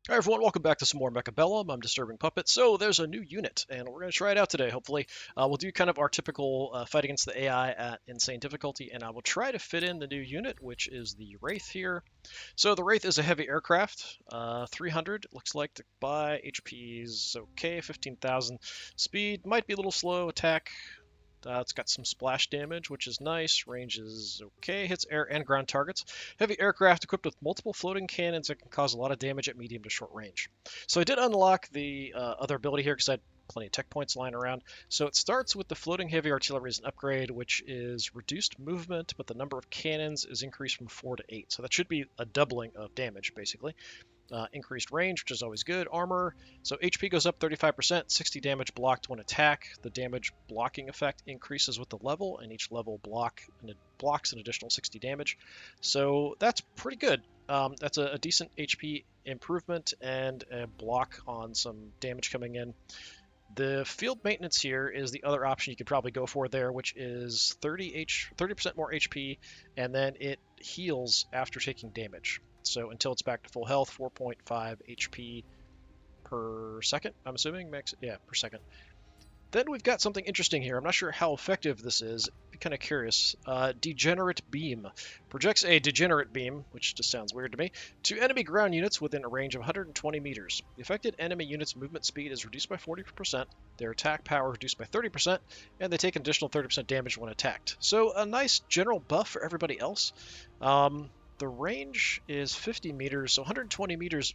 Hi everyone, welcome back to some more Mechabellum. I'm DisturbingPuppet. So there's a new unit, and we're going to try it out today, hopefully. We'll do kind of our typical fight against the AI at insane difficulty, and I will try to fit in the new unit, which is the Wraith here. So the Wraith is a heavy aircraft, 300, looks like to buy. HP is okay, 15,000. Speed might be a little slow, attack it's got some splash damage, which is nice. Range is okay. Hits air and ground targets. Heavy aircraft equipped with multiple floating cannons that can cause a lot of damage at medium to short range. So I did unlock the other ability here because I had plenty of tech points lying around. So it starts with the floating heavy artillery as an upgrade, which is reduced movement, but the number of cannons is increased from 4 to 8. So that should be a doubling of damage, basically. Increased range, which is always good. Armor, so HP goes up 35%, 60 damage blocked when attack. The damage blocking effect increases with the level, and each level blocks an additional 60 damage. So that's pretty good. That's a decent HP improvement and a block on some damage coming in. The field maintenance here is the other option you could probably go for there, which is 30% more HP, and then it heals after taking damage. So until it's back to full health, 4.5 HP per second, I'm assuming, max, yeah, per second. Then we've got something interesting here. I'm not sure how effective this is. Be kind of curious. Degenerate Beam. Projects a degenerate beam, which just sounds weird to me, to enemy ground units within a range of 120 meters. The affected enemy unit's movement speed is reduced by 40%, their attack power reduced by 30%, and they take an additional 30% damage when attacked. So a nice general buff for everybody else. The range is 50 meters, so 120 meters.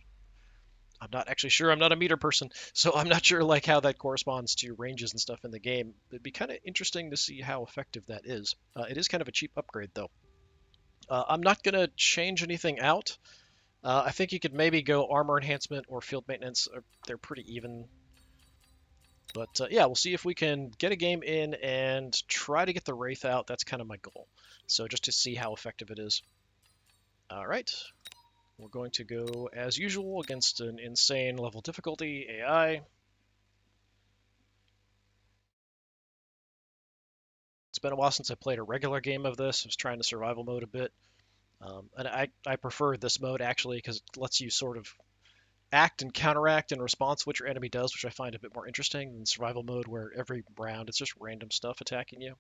I'm not actually sure. I'm not a meter person, so I'm not sure like how that corresponds to ranges and stuff in the game. It'd be kind of interesting to see how effective that is. It is kind of a cheap upgrade though. I'm not gonna change anything out. I think you could maybe go armor enhancement or field maintenance. They're pretty even. But yeah, we'll see if we can get a game in and try to get the Wraith out. That's kind of my goal. So just to see how effective it is. All right. We're going to go, as usual, against an insane level difficulty AI. It's been a while since I played a regular game of this. I was trying the survival mode a bit. And I prefer this mode, actually, because it lets you sort of act and counteract in response to what your enemy does, which I find a bit more interesting than survival mode, where every round it's just random stuff attacking you.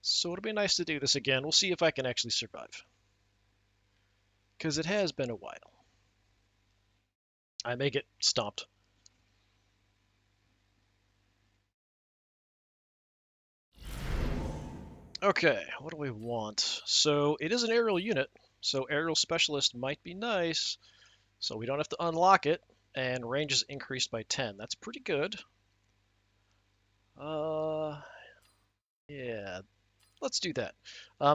So it'll be nice to do this again. We'll see if I can actually survive. Because it has been a while. I may get stomped. Okay, what do we want? So it is an aerial unit, so aerial specialist might be nice. So we don't have to unlock it, and range is increased by 10. That's pretty good. Uh, yeah, let's do that.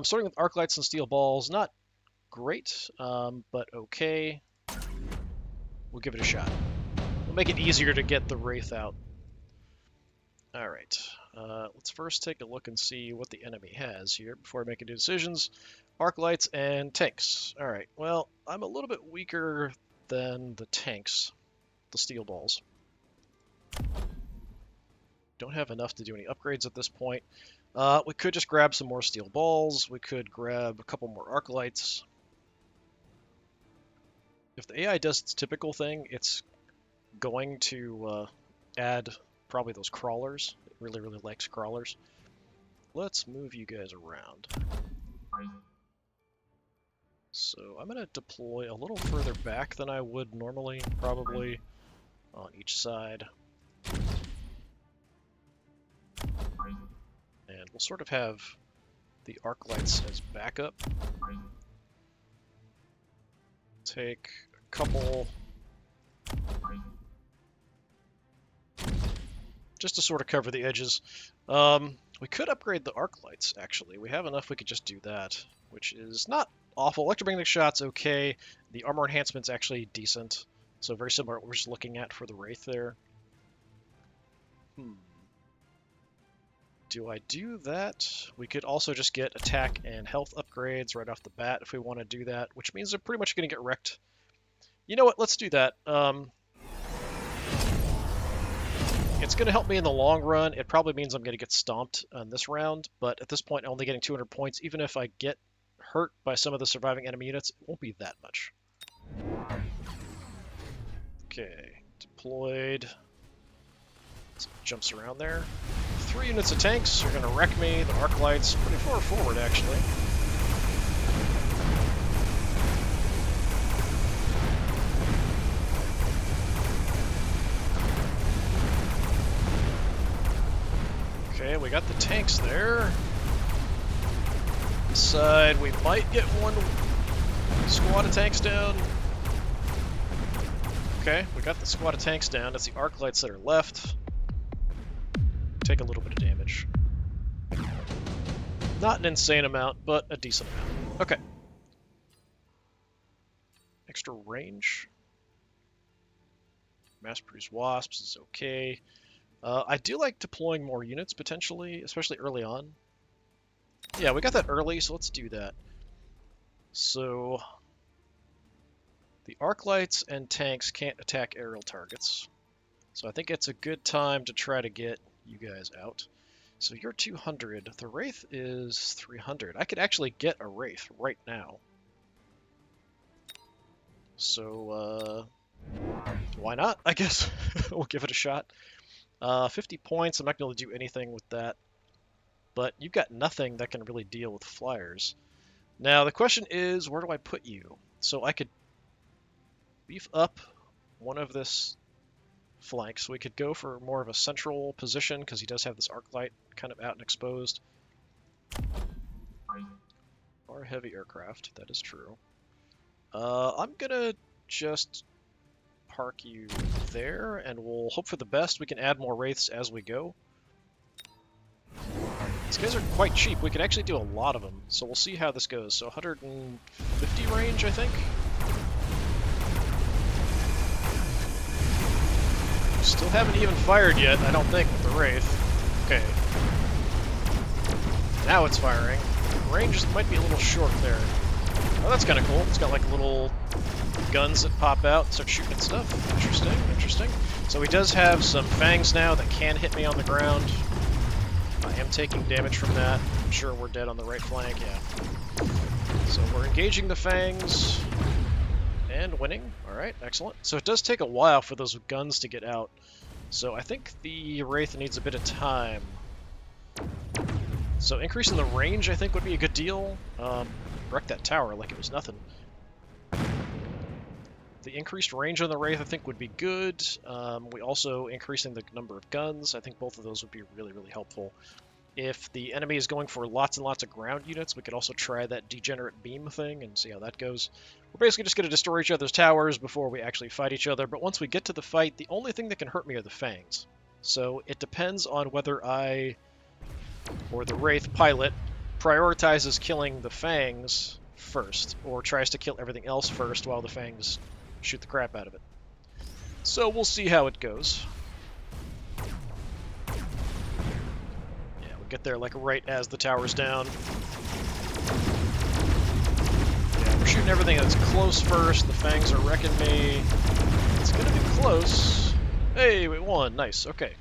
Starting with arc lights and steel balls, not great, but okay. We'll give it a shot. We'll make it easier to get the Wraith out. All right, let's first take a look and see what the enemy has here before I make any decisions. Arc lights and tanks. All right, well, I'm a little bit weaker than the tanks, the steel balls. Don't have enough to do any upgrades at this point. We could just grab some more steel balls. We could grab a couple more arc lights. If the AI does its typical thing, it's going to add probably those crawlers. It really, really likes crawlers. Let's move you guys around. So I'm going to deploy a little further back than I would normally, probably on each side. And we'll sort of have the arc lights as backup. Take a couple just to sort of cover the edges. We could upgrade the arc lights, actually. We have enough we could just do that, which is not awful. Electromagnetic shot's okay. The armor enhancement's actually decent. So very similar to what we're just looking at for the Wraith there. Do I do that? We could also just get attack and health upgrades right off the bat if we want to do that, which means they're pretty much going to get wrecked. You know what? Let's do that. It's going to help me in the long run. It probably means I'm going to get stomped on this round, but at this point, only getting 200 points. Even if I get hurt by some of the surviving enemy units, it won't be that much. Okay, deployed. So it jumps around there. 3 units of tanks are going to wreck me. The arc lights pretty far forward, actually. Okay, we got the tanks there. This side, we might get one squad of tanks down. Okay, we got the squad of tanks down. That's the arc lights that are left. Take a little bit of damage. Not an insane amount, but a decent amount. Okay. Extra range. Mass-produced wasps is okay. I do like deploying more units, potentially, especially early on. Yeah, we got that early, so let's do that. So, the arc lights and tanks can't attack aerial targets. So I think it's a good time to try to get you guys out. So you're 200. The Wraith is 300. I could actually get a Wraith right now. So, why not? I guess we'll give it a shot. 50 points. I'm not going to do anything with that. But you've got nothing that can really deal with flyers. Now, the question is, where do I put you? So I could beef up one of this flank. So we could go for more of a central position, because he does have this arc light kind of out and exposed. Or heavy aircraft, that is true. I'm going to just park you there, and we'll hope for the best. We can add more Wraiths as we go. These guys are quite cheap. We could actually do a lot of them, so we'll see how this goes. So 150 range, I think. Still haven't even fired yet, I don't think, with the Wraith. Okay. Now it's firing. Range might be a little short there. Oh, that's kind of cool. It's got like little guns that pop out and start shooting at stuff. Interesting, interesting. So he does have some fangs now that can hit me on the ground. I am taking damage from that. I'm sure we're dead on the right flank, yeah. So we're engaging the fangs and winning. Alright, excellent. So it does take a while for those guns to get out. So I think the Wraith needs a bit of time. So increasing the range, I think, would be a good deal. Wreck that tower like it was nothing. The increased range on the Wraith, I think, would be good. We also increasing the number of guns. I think both of those would be really, really helpful. If the enemy is going for lots and lots of ground units, we could also try that degenerate beam thing and see how that goes. We're basically just going to destroy each other's towers before we actually fight each other, but once we get to the fight, the only thing that can hurt me are the fangs. So it depends on whether I, or the Wraith pilot, prioritizes killing the fangs first, or tries to kill everything else first while the fangs shoot the crap out of it. So we'll see how it goes. Yeah, we'll get there like right as the tower's down. Yeah, we're shooting everything that's close first. The fangs are wrecking me. It's gonna be close. Hey, we won. Nice. Okay.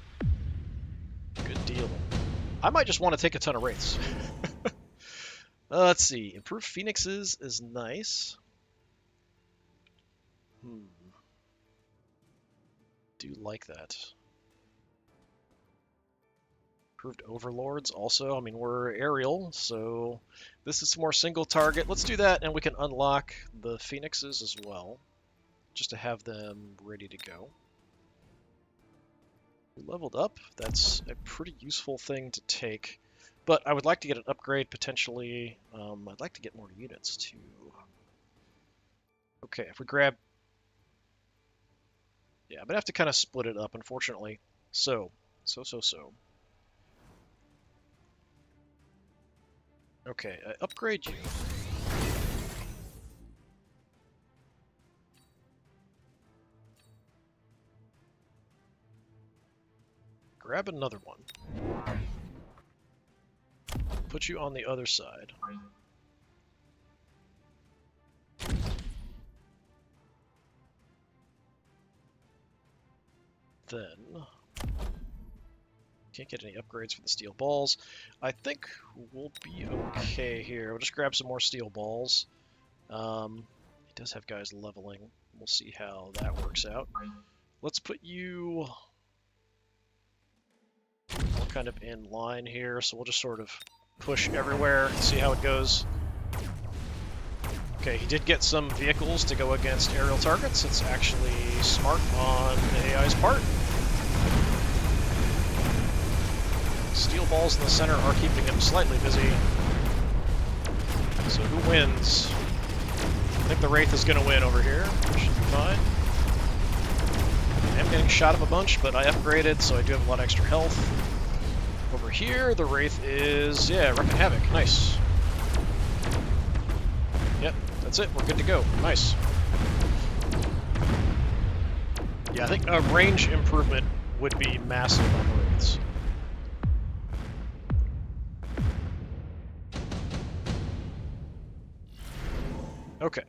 Good deal. I might just want to take a ton of Wraiths. Let's see. Improved Phoenixes is nice. Do like that. Improved Overlords also. I mean, we're aerial, so this is more single target. Let's do that, and we can unlock the Phoenixes as well, just to have them ready to go. We leveled up. That's a pretty useful thing to take, but I would like to get an upgrade potentially. I'd like to get more units too. Okay, if we grab... Yeah, I'm gonna have to kind of split it up, unfortunately. So. Okay, upgrade you. Grab another one. Put you on the other side. Then... Can't get any upgrades for the steel balls. I think we'll be okay here. We'll just grab some more steel balls. It does have guys leveling. We'll see how that works out. Let's put you all kind of in line here, so we'll just sort of push everywhere and see how it goes. Okay, he did get some vehicles to go against aerial targets. It's actually smart on the AI's part. Steel balls in the center are keeping him slightly busy. So who wins? I think the Wraith is going to win over here. Should be fine. I am getting shot up a bunch, but I upgraded, so I do have a lot of extra health. Over here, the Wraith is, yeah, wrecking havoc. Nice. Yep, that's it. We're good to go. Nice. Yeah, I think a range improvement would be massive on the Wraiths. Okay.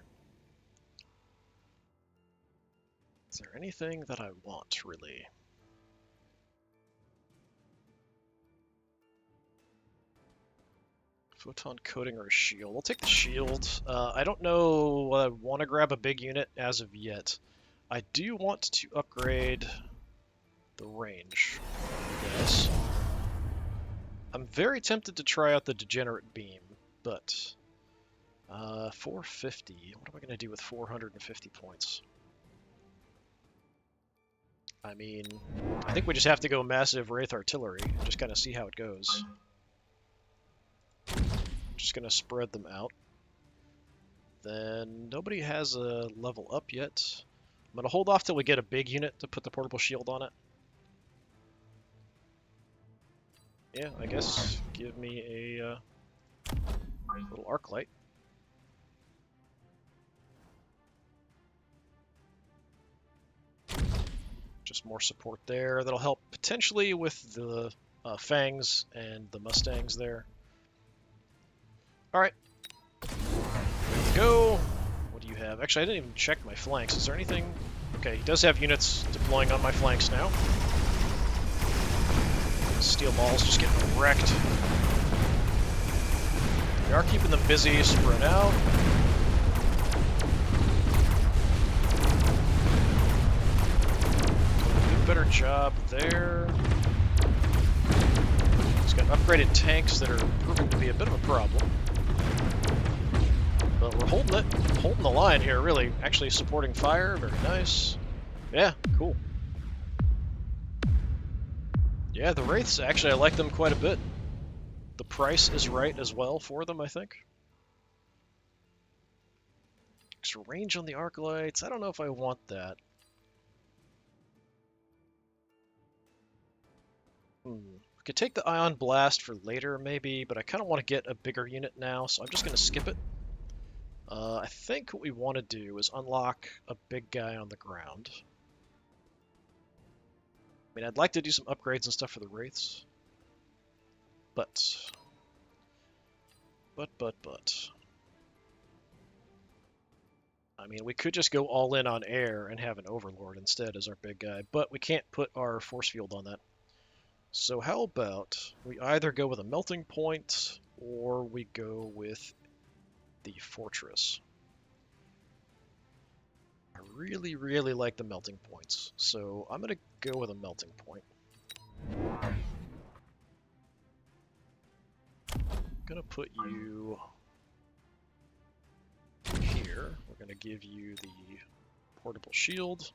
Is there anything that I want, really? Photon coating or a shield? We'll take the shield. I don't know I want to grab a big unit as of yet. I do want to upgrade the range. Yes. I'm very tempted to try out the Degenerate Beam, but 450. What am I going to do with 450 points? I mean, I think we just have to go massive Wraith artillery and just kind of see how it goes. Just going to spread them out. Then nobody has a level up yet. I'm going to hold off till we get a big unit to put the portable shield on it. Yeah, I guess give me a little arc light. Just more support there. That'll help potentially with the Fangs and the Mustangs there. Alright. There we go. What do you have? Actually, I didn't even check my flanks. Is there anything? Okay, he does have units deploying on my flanks now. Steel balls just getting wrecked. We are keeping them busy, spread out. Better job there. He's got upgraded tanks that are proving to be a bit of a problem. But we're holding it, holding the line here, really. Actually supporting fire, very nice. Yeah, cool. Yeah, the Wraiths, actually I like them quite a bit. The price is right as well for them, I think. Extra range on the arc lights, I don't know if I want that. We could take the Ion Blast for later, maybe, but I kind of want to get a bigger unit now, so I'm just going to skip it. I think what we want to do is unlock a big guy on the ground. I mean, I'd like to do some upgrades and stuff for the Wraiths. But. I mean, we could just go all in on air and have an Overlord instead as our big guy, but we can't put our force field on that. So how about we either go with a melting point or we go with the fortress. I really, really like the melting points, so I'm going to go with a melting point. I'm going to put you here. We're going to give you the portable shield.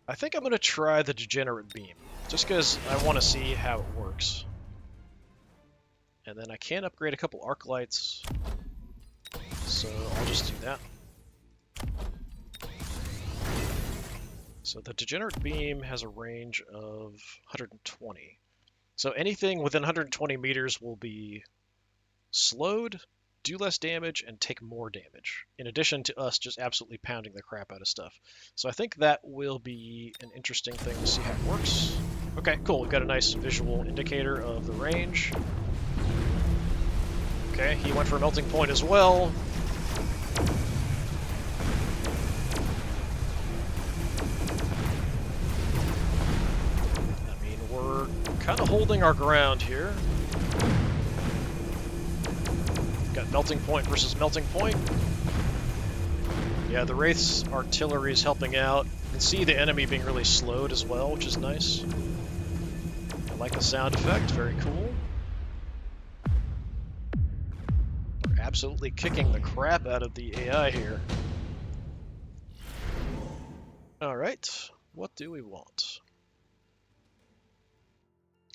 I think I'm going to try the Degenerate Beam, just because I want to see how it works. And then I can upgrade a couple arc lights, so I'll just do that. So the Degenerate Beam has a range of 120. So anything within 120 meters will be slowed, do less damage, and take more damage, in addition to us just absolutely pounding the crap out of stuff. So I think that will be an interesting thing to see how it works. Okay, cool. We've got a nice visual indicator of the range. Okay, he went for a melting point as well. I mean, we're kind of holding our ground here. Got melting point versus melting point. Yeah, the Wraith's artillery is helping out. You can see the enemy being really slowed as well, which is nice. I like the sound effect, very cool. We're absolutely kicking the crap out of the AI here. Alright, what do we want?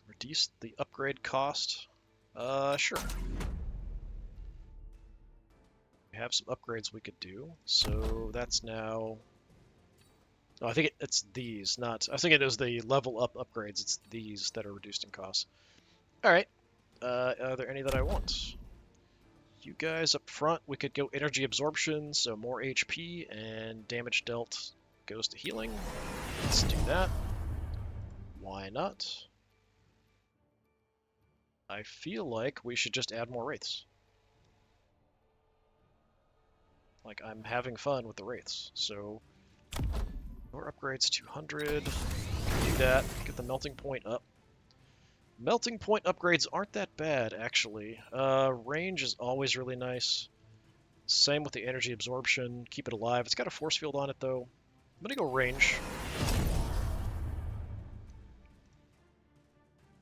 Reduce the upgrade cost? Sure. We have some upgrades we could do, so that's now... Oh, I think it's these, not... I think it is the level up upgrades, it's these that are reduced in cost. Alright, are there any that I want? You guys up front, we could go energy absorption, so more HP, and damage dealt goes to healing. Let's do that. Why not? I feel like we should just add more Wraiths. Like, I'm having fun with the Wraiths, so... More upgrades, 200. Do that, get the melting point up. Melting point upgrades aren't that bad, actually. Range is always really nice. Same with the energy absorption, keep it alive. It's got a force field on it, though. I'm gonna go range.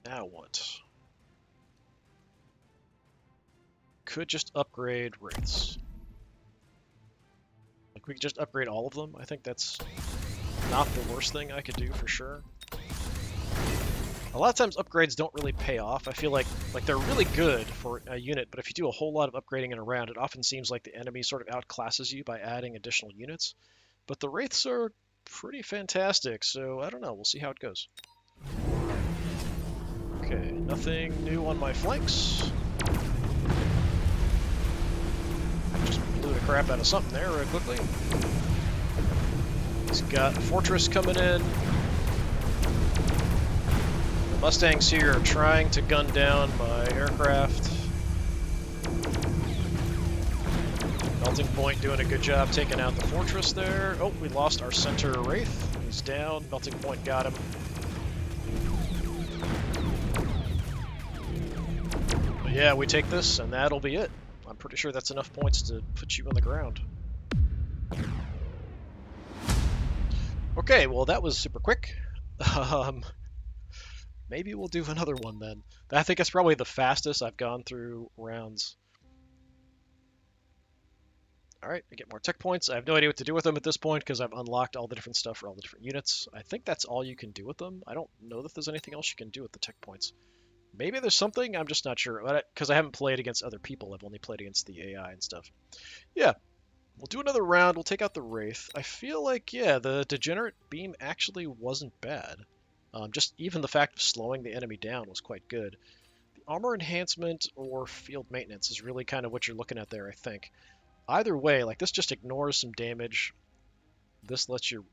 Now what? Could just upgrade Wraiths. Like, we could just upgrade all of them. I think that's not the worst thing I could do, for sure. A lot of times upgrades don't really pay off. I feel like they're really good for a unit, but if you do a whole lot of upgrading in a round, it often seems like the enemy sort of outclasses you by adding additional units. But the Wraiths are pretty fantastic, so I don't know. We'll see how it goes. Okay, nothing new on my flanks. Just blew the crap out of something there real quickly. He's got a fortress coming in. The Mustangs here are trying to gun down my aircraft. Melting Point doing a good job taking out the fortress there. Oh, we lost our center Wraith. He's down. Melting Point got him. But yeah, we take this, and that'll be it. I'm pretty sure that's enough points to put you on the ground. Okay, well that was super quick. Maybe we'll do another one then. I think that's probably the fastest I've gone through rounds. Alright, I get more tech points. I have no idea what to do with them at this point because I've unlocked all the different stuff for all the different units. I think that's all you can do with them. I don't know that there's anything else you can do with the tech points. Maybe there's something, I'm just not sure. Because I haven't played against other people, I've only played against the AI and stuff. Yeah, we'll do another round, we'll take out the Wraith. I feel like, yeah, the Degenerate Beam actually wasn't bad. Just even the fact of slowing the enemy down was quite good. The armor enhancement or field maintenance is really kind of what you're looking at there, I think. Either way, like this just ignores some damage. This lets you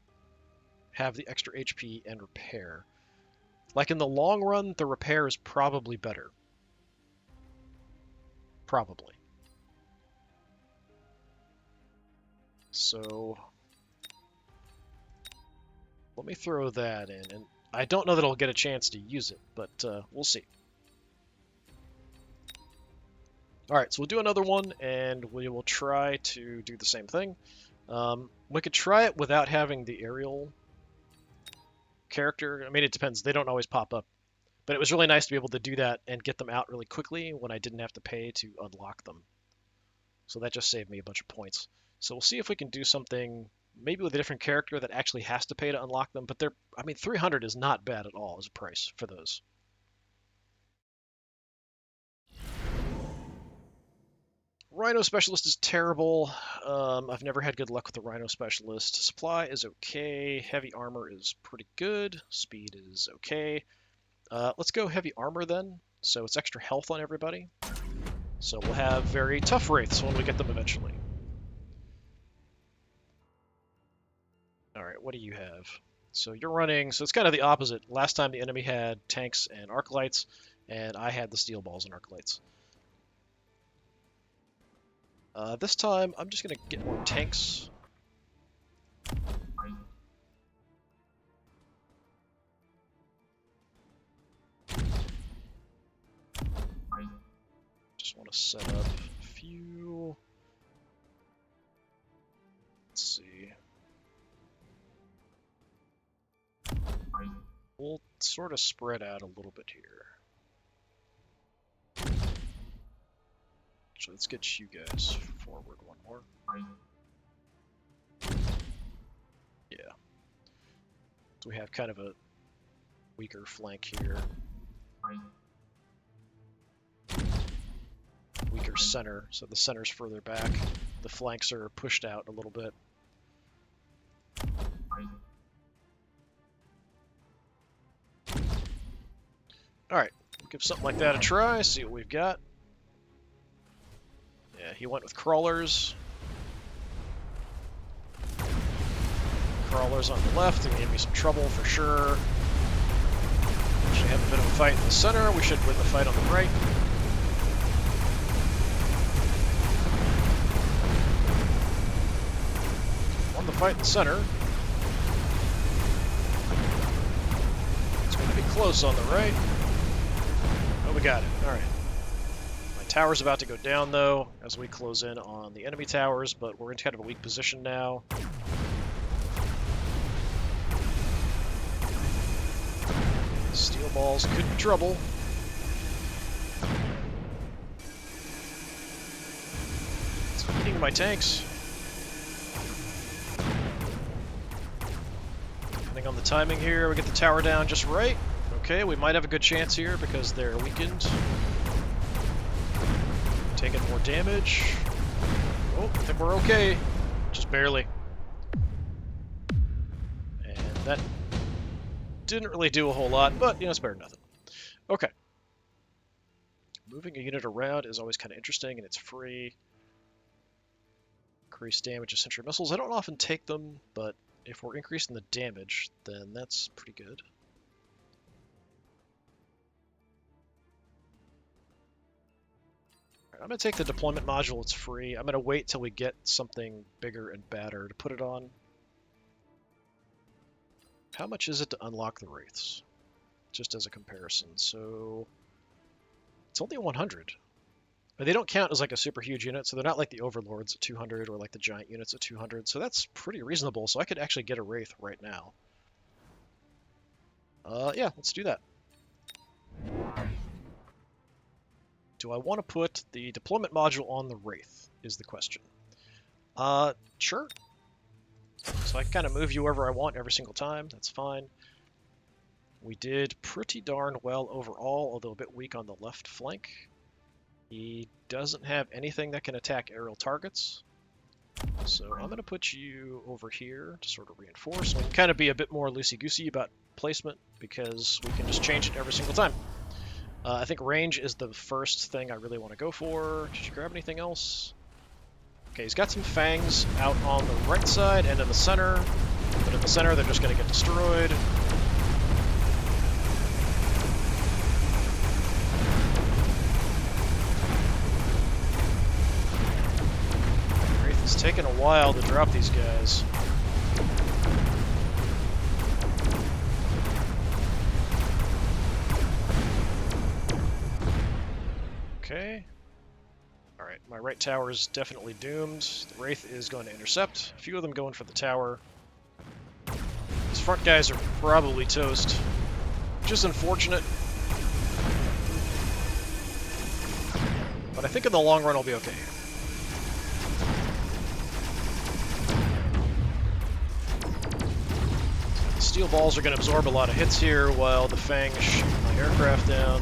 have the extra HP and repair. Like in the long run, the repair is probably better. Probably. So let me throw that in, and I don't know that I'll get a chance to use it, but we'll see. Alright, so we'll do another one, and we will try to do the same thing. We could try it without having the aerial character. I mean, it depends. They don't always pop up. But it was really nice to be able to do that and get them out really quickly when I didn't have to pay to unlock them. So that just saved me a bunch of points. So we'll see if we can do something maybe with a different character that actually has to pay to unlock them. But I mean, 300 is not bad at all as a price for those. Rhino Specialist is terrible. I've never had good luck with the Rhino Specialist. Supply is okay. Heavy armor is pretty good. Speed is okay. Let's go heavy armor then. So it's extra health on everybody. So we'll have very tough Wraiths when we get them eventually. Alright, what do you have? So you're running, so it's kind of the opposite. Last time the enemy had tanks and arc lights, and I had the steel balls and arc lights. This time, I'm just going to get more tanks. Just want to set up few. Let's see. We'll sort of spread out a little bit here. So let's get you guys forward one more. Yeah. So we have kind of a weaker flank here. Weaker center, so the center's further back. The flanks are pushed out a little bit. Alright, we'll give something like that a try, see what we've got. Yeah, he went with crawlers. Crawlers on the left, they're going to give me some trouble for sure. Actually have a bit of a fight in the center, we should win the fight on the right. Won the fight in the center. It's going to be close on the right. Oh, we got it. Alright. My tower's about to go down, though, as we close in on the enemy towers, but we're in kind of a weak position now. Steel balls could be trouble. It's eating my tanks. Depending on the timing here, we get the tower down just right. Okay, we might have a good chance here because they're weakened. Taking more damage. Oh, I think we're okay. Just barely. And that didn't really do a whole lot, but, you know, it's better than nothing. Okay. Moving a unit around is always kind of interesting, and it's free. Increase damage of sentry missiles. I don't often take them, but if we're increasing the damage, then that's pretty good. Right, I'm going to take the deployment module. It's free. I'm going to wait till we get something bigger and badder to put it on. How much is it to unlock the Wraiths? Just as a comparison. So it's only 100. But they don't count as like a super huge unit, so they're not like the Overlords at 200 or like the giant units at 200. So that's pretty reasonable. So I could actually get a Wraith right now. Yeah, let's do that. Do I want to put the deployment module on the Wraith is the question. Sure. So I can kind of move you wherever I want every single time. That's fine. We did pretty darn well overall, although a bit weak on the left flank. He doesn't have anything that can attack aerial targets. So I'm going to put you over here to sort of reinforce. So we can kind of be a bit more loosey-goosey about placement because we can just change it every single time. I think range is the first thing I really want to go for. Did you grab anything else? Okay, he's got some fangs out on the right side and in the center, but in the center they're just going to get destroyed. Wraith is taking a while to drop these guys. Okay. Alright, my right tower is definitely doomed. The Wraith is going to intercept. A few of them going for the tower. These front guys are probably toast. Which is unfortunate. But I think in the long run I'll be okay. The steel balls are going to absorb a lot of hits here while the Fangs shoot my aircraft down.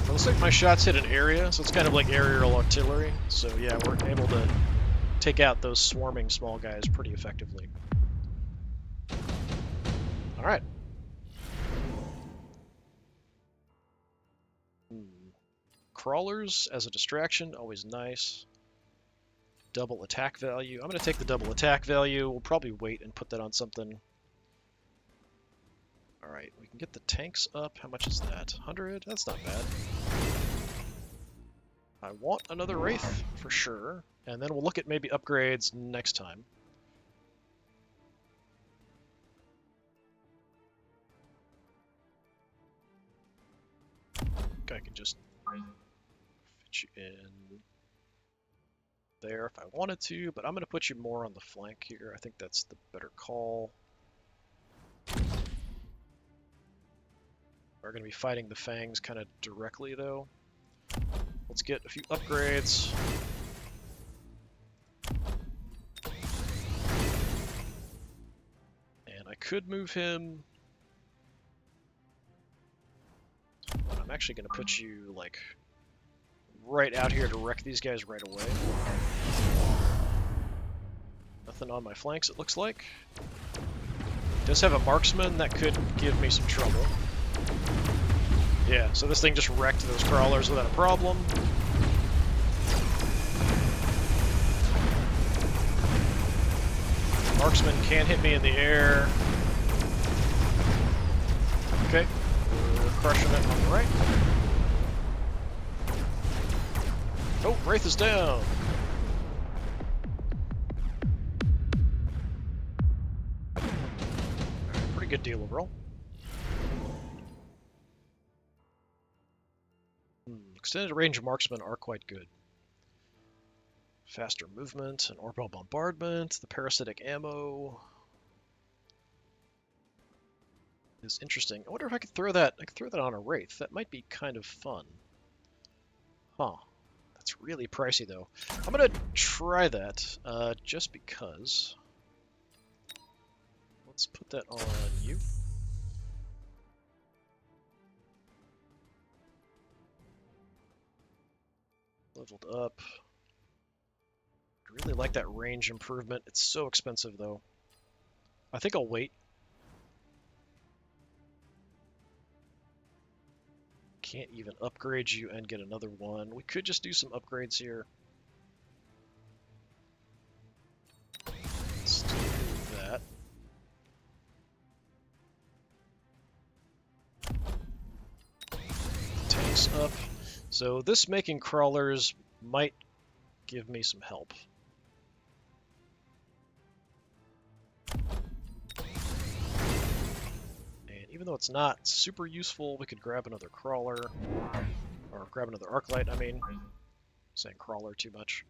Looks like my shots hit an area, so it's kind of like aerial artillery. So yeah, we're able to take out those swarming small guys pretty effectively. Alright. Crawlers as a distraction, always nice. Double attack value. I'm going to take the double attack value. We'll probably wait and put that on something. Alright, we can get the tanks up. How much is that? 100? That's not bad. I want another Wraith, for sure. And then we'll look at maybe upgrades next time. I can just fit you in there if I wanted to, but I'm going to put you more on the flank here. I think that's the better call. We're going to be fighting the Fangs kind of directly, though. Let's get a few upgrades. And I could move him. But I'm actually going to put you, like, right out here to wreck these guys right away. Nothing on my flanks, it looks like. It does have a marksman that could give me some trouble. Yeah, so this thing just wrecked those crawlers without a problem. Marksman can hit me in the air. Okay, we're crushing it on the right. Oh, Wraith is down. Pretty good deal overall. Extended range marksmen are quite good. Faster movement, and orbital bombardment, the parasitic ammo is interesting. I wonder if I could throw that. I could throw that on a Wraith. That might be kind of fun. Huh. That's really pricey though. I'm gonna try that just because. Let's put that on you. Leveled up. I really like that range improvement. It's so expensive though. I think I'll wait. Can't even upgrade you and get another one. We could just do some upgrades here. Let's do that. Tanks up. So this making crawlers might give me some help. And even though it's not super useful, we could grab another crawler, or grab another arclight, I mean. I'm saying crawler too much.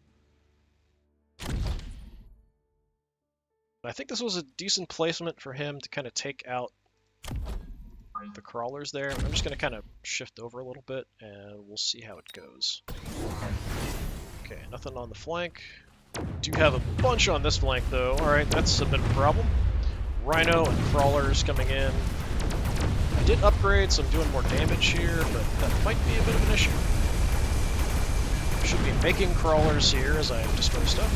I think this was a decent placement for him to kind of take out the crawlers there. I'm just going to kind of shift over a little bit, and we'll see how it goes. Okay, nothing on the flank. Do have a bunch on this flank, though. Alright, that's a bit of a problem. Rhino and crawlers coming in. I did upgrade, so I'm doing more damage here, but that might be a bit of an issue. Should be making crawlers here as I destroy stuff.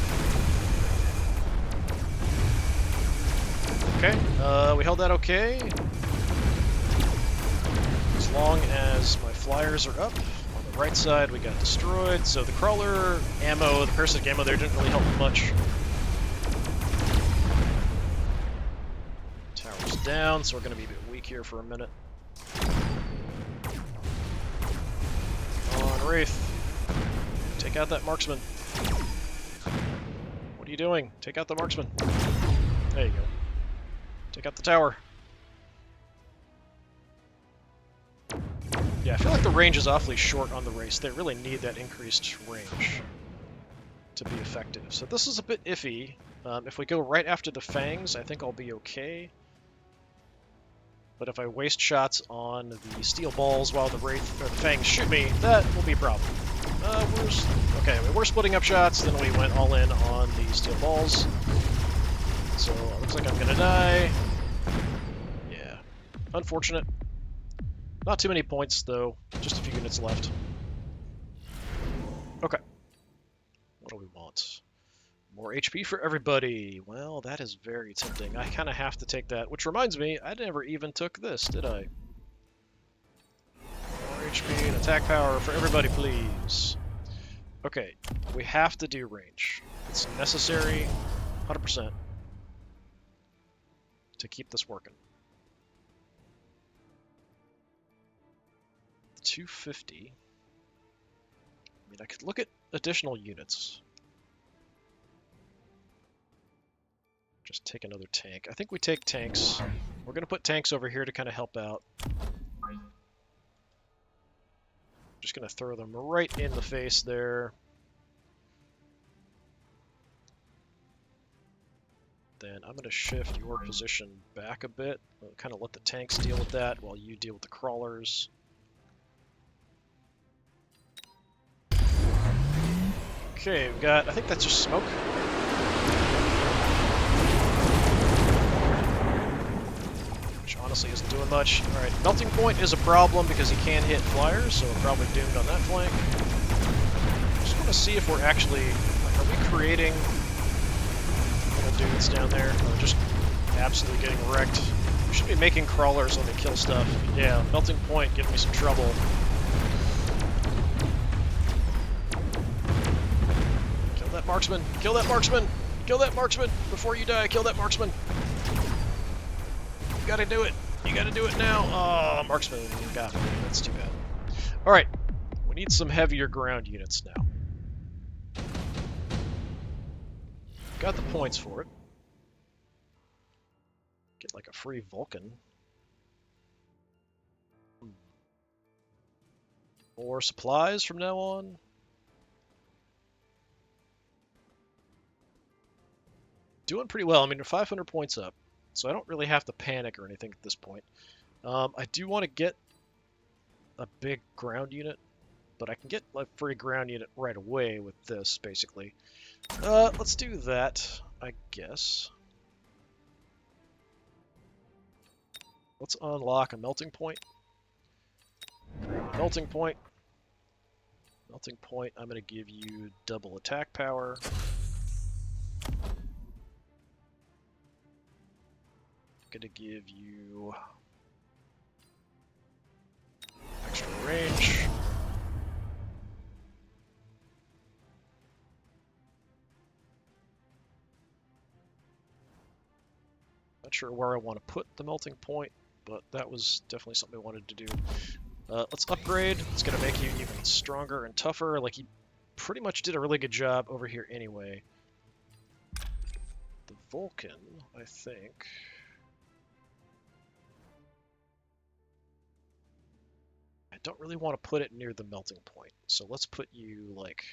Okay, we held that okay. As long as my flyers are up. On the right side, we got destroyed. So the crawler ammo, the parasitic ammo there didn't really help much. Tower's down, so we're going to be a bit weak here for a minute. Come on, Wraith. Take out that marksman. What are you doing? Take out the marksman. There you go. Take out the tower. Yeah, I feel like the range is awfully short on the Wraith. They really need that increased range to be effective. So this is a bit iffy. If we go right after the Fangs, I think I'll be okay. But if I waste shots on the steel balls while the Wraith or the Fangs shoot me, that will be a problem. Okay, we're splitting up shots, then we went all in on the steel balls. So it looks like I'm gonna die. Yeah, unfortunate. Not too many points, though. Just a few units left. Okay. What do we want? More HP for everybody. Well, that is very tempting. I kind of have to take that. Which reminds me, I never even took this, did I? More HP and attack power for everybody, please. Okay, we have to do range. It's necessary, 100%, to keep this working. 250. I mean, I could look at additional units. Just take another tank. I think we take tanks. We're going to put tanks over here to kind of help out. just going to throw them right in the face there. Then I'm going to shift your position back a bit. I'll kind of let the tanks deal with that while you deal with the crawlers. Okay, we've got, I think that's just smoke. Which honestly isn't doing much. Alright, melting point is a problem because he can hit flyers, so we're probably doomed on that flank. Just want to see if we're actually, like, are we creating little dudes down there? Or just absolutely getting wrecked? We should be making crawlers when they kill stuff. Yeah, melting point giving me some trouble. That marksman! Kill that marksman! Kill that marksman! Before you die, kill that marksman! You gotta do it! You gotta do it now! Oh, marksman got me. That's too bad. Alright, we need some heavier ground units now. Got the points for it. Get like a free Vulcan. More supplies from now on. Doing pretty well. I mean, we're 500 points up, so I don't really have to panic or anything at this point. I do want to get a big ground unit, but I can get a free ground unit right away with this, basically. Let's do that, I guess. Let's unlock a melting point. Melting point. Melting point, I'm going to give you double attack power. Gonna give you extra range. Not sure where I want to put the melting point, but that was definitely something I wanted to do. Let's upgrade. It's gonna make you even stronger and tougher. Like, he pretty much did a really good job over here anyway. The Vulcan, I think. I don't really want to put it near the melting point, so let's put you, like,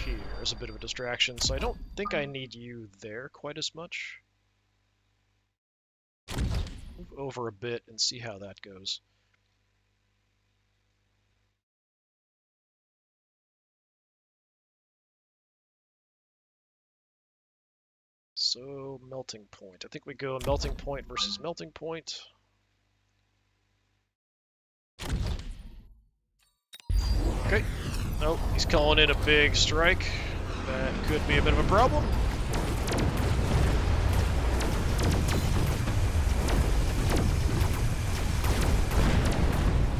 here as a bit of a distraction, so I don't think I need you there quite as much. Move over a bit and see how that goes. So, melting point. I think we go melting point versus melting point. Okay. Nope, he's calling in a big strike. That could be a bit of a problem.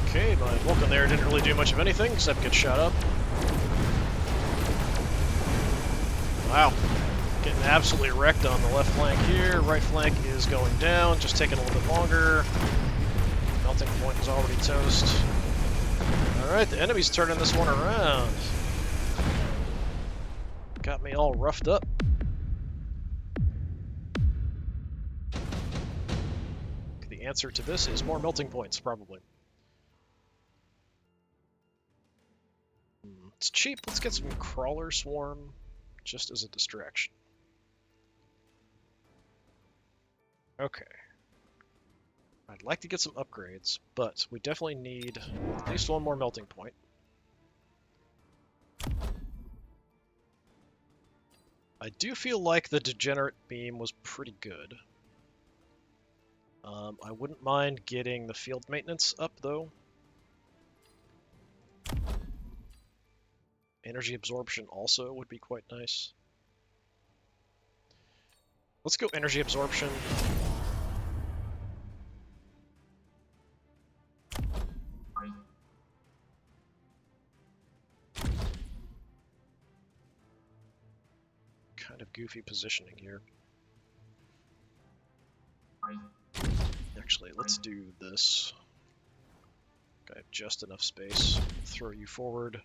Okay, my Vulcan there didn't really do much of anything except get shot up. Wow. Getting absolutely wrecked on the left flank here. Right flank is going down, just taking a little bit longer. Melting point is already toast. Alright, the enemy's turning this one around. Got me all roughed up. The answer to this is more melting points, probably. It's cheap. Let's get some crawler swarm just as a distraction. Okay. I'd like to get some upgrades, but we definitely need at least one more melting point. I do feel like the degenerate beam was pretty good. I wouldn't mind getting the field maintenance up, though. Energy absorption also would be quite nice. Let's go energy absorption. Kind of goofy positioning here. Actually, let's do this. I have just enough space. Throw you forward.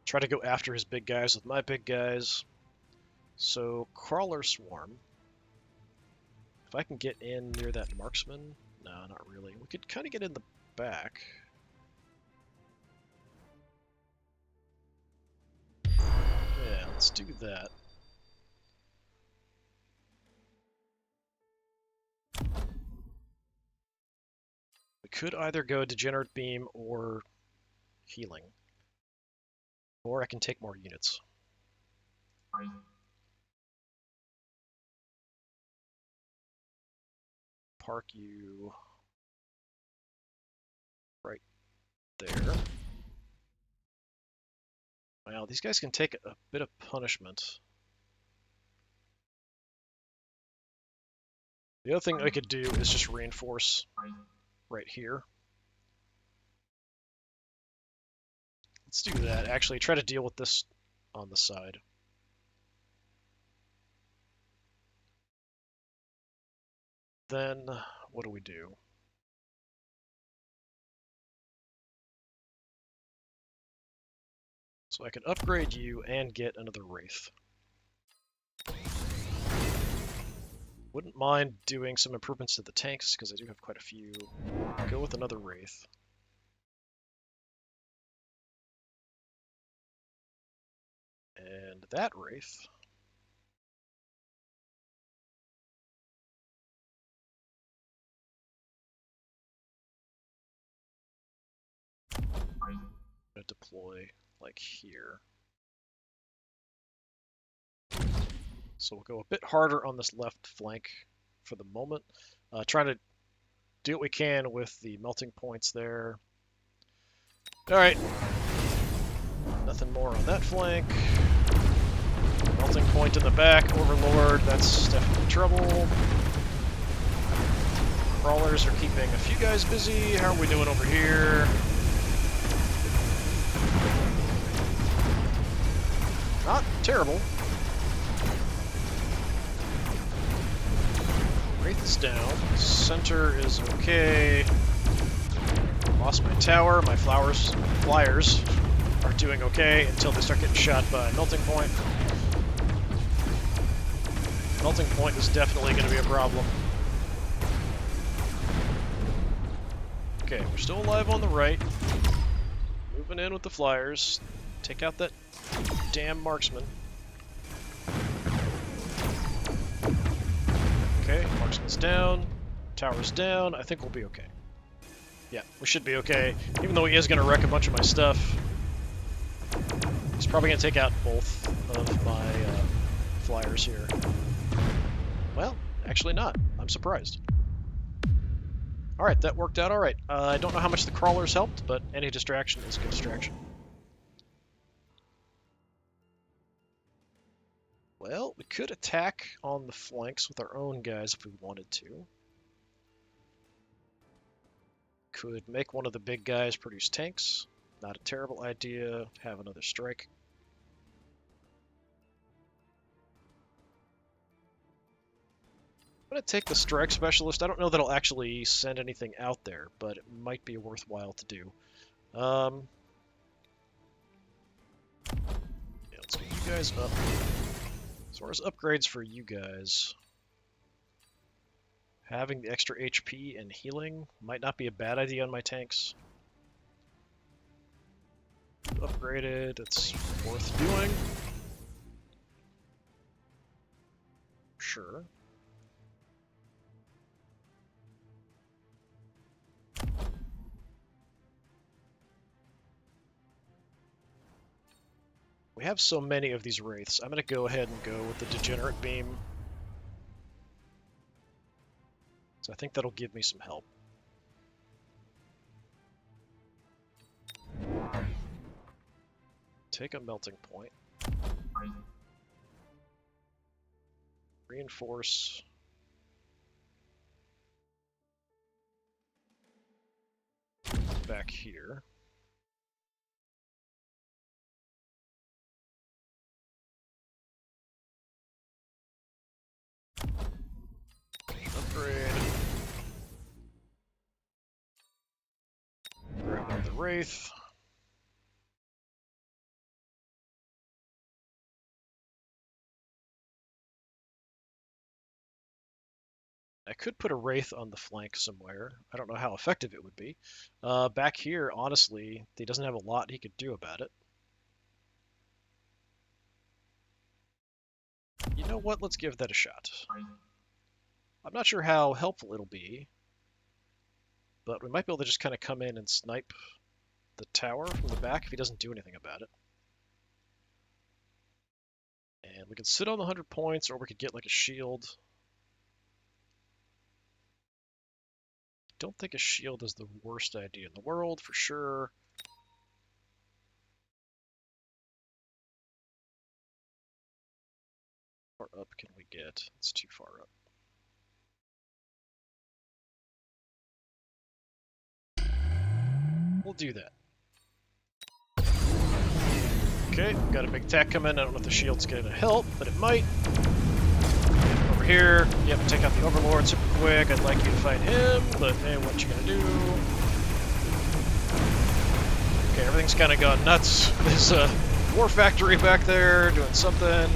Try to go after his big guys with my big guys. So, crawler swarm. If I can get in near that marksman, No, not really. We could kind of get in the back. Yeah, let's do that. We could either go Degenerate Beam or Healing. Or I can take more units. Park you right there. Wow, these guys can take a bit of punishment. The other thing I could do is just reinforce right here. Let's do that. Actually, try to deal with this on the side. Then, what do we do? So I can upgrade you and get another Wraith. Wouldn't mind doing some improvements to the tanks, because I do have quite a few. Go with another Wraith. And that Wraith. I'm going to deploy, like, here. So we'll go a bit harder on this left flank for the moment. Trying to do what we can with the melting points there. Alright. Nothing more on that flank. Melting point in the back. Overlord, that's definitely trouble. Crawlers are keeping a few guys busy. How are we doing over here? Not terrible. Wraith is down. Center is okay. Lost my tower. My flyers are doing okay until they start getting shot by melting point. Melting point is definitely going to be a problem. Okay, we're still alive on the right. Moving in with the flyers. Take out that damn marksman. Okay, marksman's down. Tower's down. I think we'll be okay. Yeah, we should be okay. Even though he is going to wreck a bunch of my stuff. He's probably going to take out both of my flyers here. Well, actually not. I'm surprised. Alright, that worked out alright. I don't know how much the crawlers helped, but any distraction is a good distraction. Well, we could attack on the flanks with our own guys if we wanted to. Could make one of the big guys produce tanks. Not a terrible idea. Have another strike. I'm going to take the strike specialist. I don't know that I'll actually send anything out there, but it might be worthwhile to do. Yeah, let's get you guys up. As far as upgrades for you guys, having the extra HP and healing might not be a bad idea on my tanks. Upgraded, it's worth doing. Sure. We have so many of these Wraiths. I'm going to go ahead and go with the Degenerate Beam. So I think that'll give me some help. Take a melting point. Reinforce. Back here. Upgrade. Grab another Wraith. I could put a Wraith on the flank somewhere. I don't know how effective it would be. Back here, honestly, he doesn't have a lot he could do about it. You know what? Let's give that a shot. I'm not sure how helpful it'll be, but we might be able to just kind of come in and snipe the tower from the back if he doesn't do anything about it. And we can sit on the 100 points, or we could get like a shield. Don't think a shield is the worst idea in the world, for sure. How far up can we get? It's too far up. We'll do that. Okay, got a big attack coming. I don't know if the shield's going to help, but it might. Over here, yep, take out the Overlord super quick. I'd like you to fight him, but hey, what you gonna do? Okay, everything's kind of gone nuts. There's a war factory back there doing something. I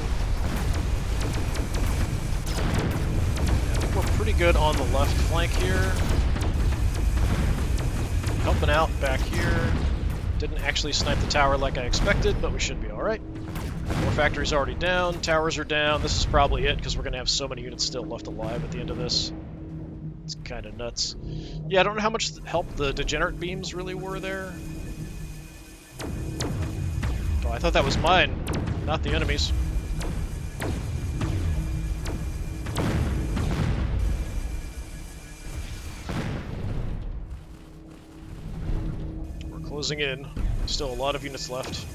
think we're pretty good on the left flank here. Helping out back here. Didn't actually snipe the tower like I expected, but we should be alright. War factory's already down, towers are down. This is probably it, because we're going to have so many units still left alive at the end of this. It's kind of nuts. Yeah, I don't know how much help the degenerate beams really were there. Oh, I thought that was mine, not the enemy's. Closing in. Still a lot of units left.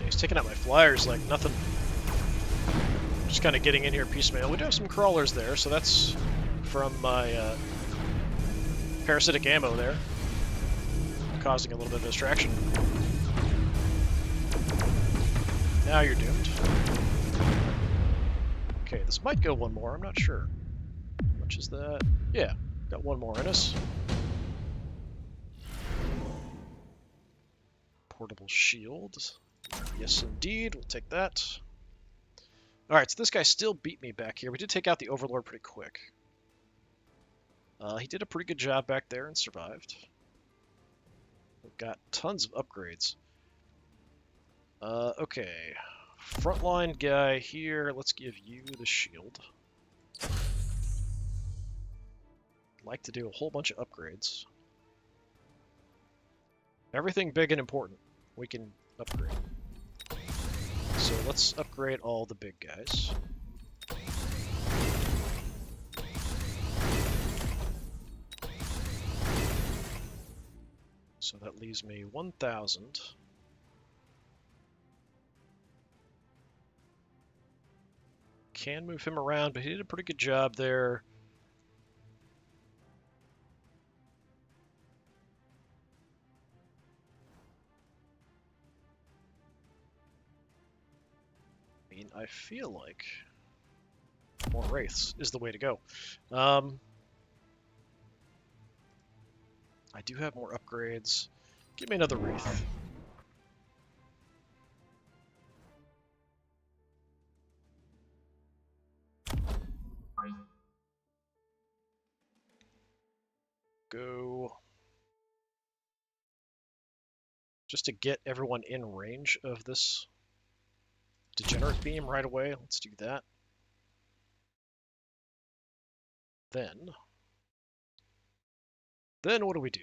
He's taking out my flyers like nothing. Just kind of getting in here piecemeal. We do have some crawlers there, so that's from my parasitic ammo there. Causing a little bit of distraction. Now you're doomed. Okay, this might go one more, I'm not sure. How much is that? Yeah, got one more in us. Portable shield. Yes, indeed. We'll take that. Alright, so this guy still beat me back here. We did take out the Overlord pretty quick. He did a pretty good job back there and survived. We've got tons of upgrades. Okay. Frontline guy here. Let's give you the shield. I'd like to do a whole bunch of upgrades. Everything big and important we can upgrade. So let's upgrade all the big guys. So that leaves me 1,000. Can move him around, but he did a pretty good job there. I feel like more Wraiths is the way to go. I do have more upgrades. Give me another Wraith. Go. Just to get everyone in range of this degenerate beam right away. Let's do that. Then what do we do?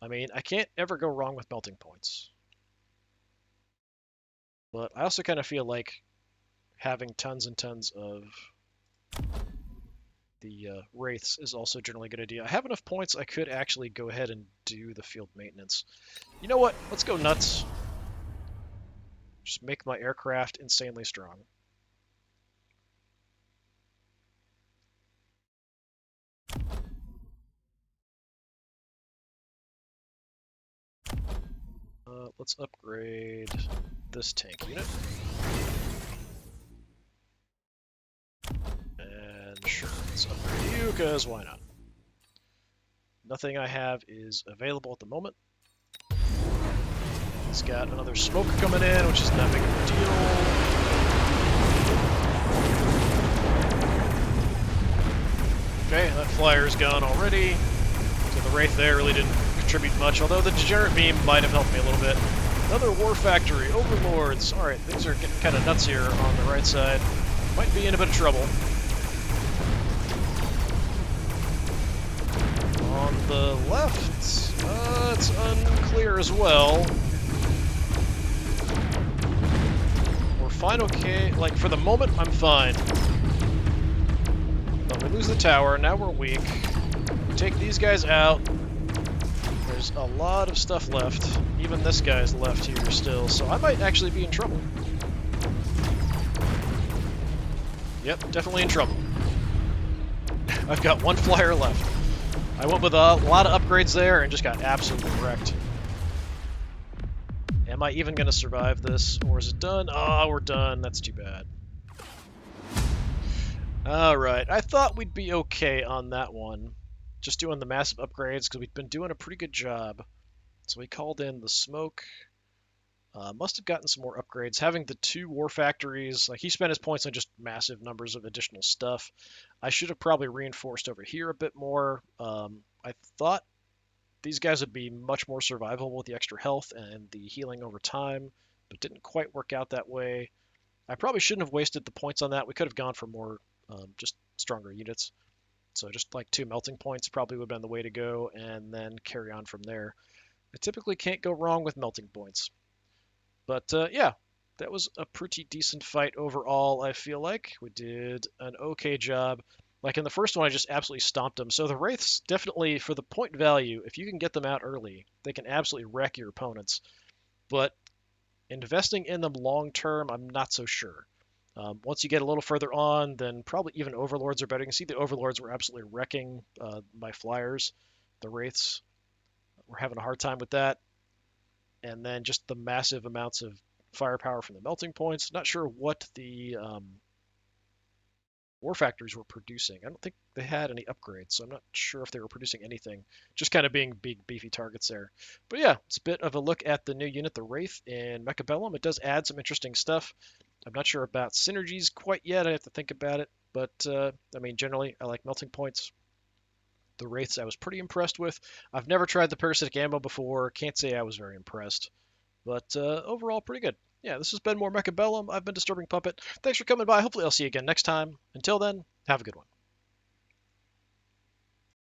I mean, I can't ever go wrong with melting points. But I also kind of feel like having tons and tons of the Wraiths is also generally a good idea. I have enough points I could actually go ahead and do the field maintenance. You know what? Let's go nuts. Just make my aircraft insanely strong. Let's upgrade this tank unit. And sure, let's upgrade you, because why not? Nothing I have is available at the moment. He's got another smoke coming in, which is not big of a deal. Okay, that flyer's gone already. So the Wraith there really didn't contribute much, although the Degenerate Beam might have helped me a little bit. Another War Factory, Overlords. Alright, things are getting kind of nuts here on the right side. Might be in a bit of trouble. On the left, it's unclear as well. We're fine, okay. Like, for the moment, I'm fine. But we lose the tower, now we're weak. We take these guys out. There's a lot of stuff left. Even this guy's left here still, so I might actually be in trouble. Yep, definitely in trouble. I've got one flyer left. I went with a lot of upgrades there and just got absolutely wrecked. Am I even going to survive this, or is it done? Oh, we're done. That's too bad. Alright, I thought we'd be okay on that one. Just doing the massive upgrades, because we've been doing a pretty good job. So we called in the smoke. Must have gotten some more upgrades. Having the 2 war factories, like he spent his points on just massive numbers of additional stuff. I should have probably reinforced over here a bit more. I thought these guys would be much more survivable with the extra health and the healing over time, but didn't quite work out that way. I probably shouldn't have wasted the points on that. We could have gone for more, just stronger units. So just like 2 melting points probably would have been the way to go, and then carry on from there. I typically can't go wrong with melting points. But yeah, that was a pretty decent fight overall, I feel like. We did an okay job. Like in the first one, I just absolutely stomped them. So the Wraiths, definitely for the point value, if you can get them out early, they can absolutely wreck your opponents. But investing in them long term, I'm not so sure. Once you get a little further on, then probably even Overlords are better. You can see the Overlords were absolutely wrecking my flyers. The Wraiths were having a hard time with that. And then just the massive amounts of firepower from the melting points. Not sure what the war factories were producing. I don't think they had any upgrades, so I'm not sure if they were producing anything. Just kind of being big, beefy targets there. But yeah, it's a bit of a look at the new unit, the Wraith in Mechabellum. It does add some interesting stuff. I'm not sure about synergies quite yet. I have to think about it. But, I mean, generally, I like melting points. The Wraiths I was pretty impressed with. I've never tried the parasitic ammo before. Can't say I was very impressed. But overall, pretty good. Yeah, this has been more Mechabellum. I've been Disturbing Puppet. Thanks for coming by. Hopefully I'll see you again next time. Until then, have a good one.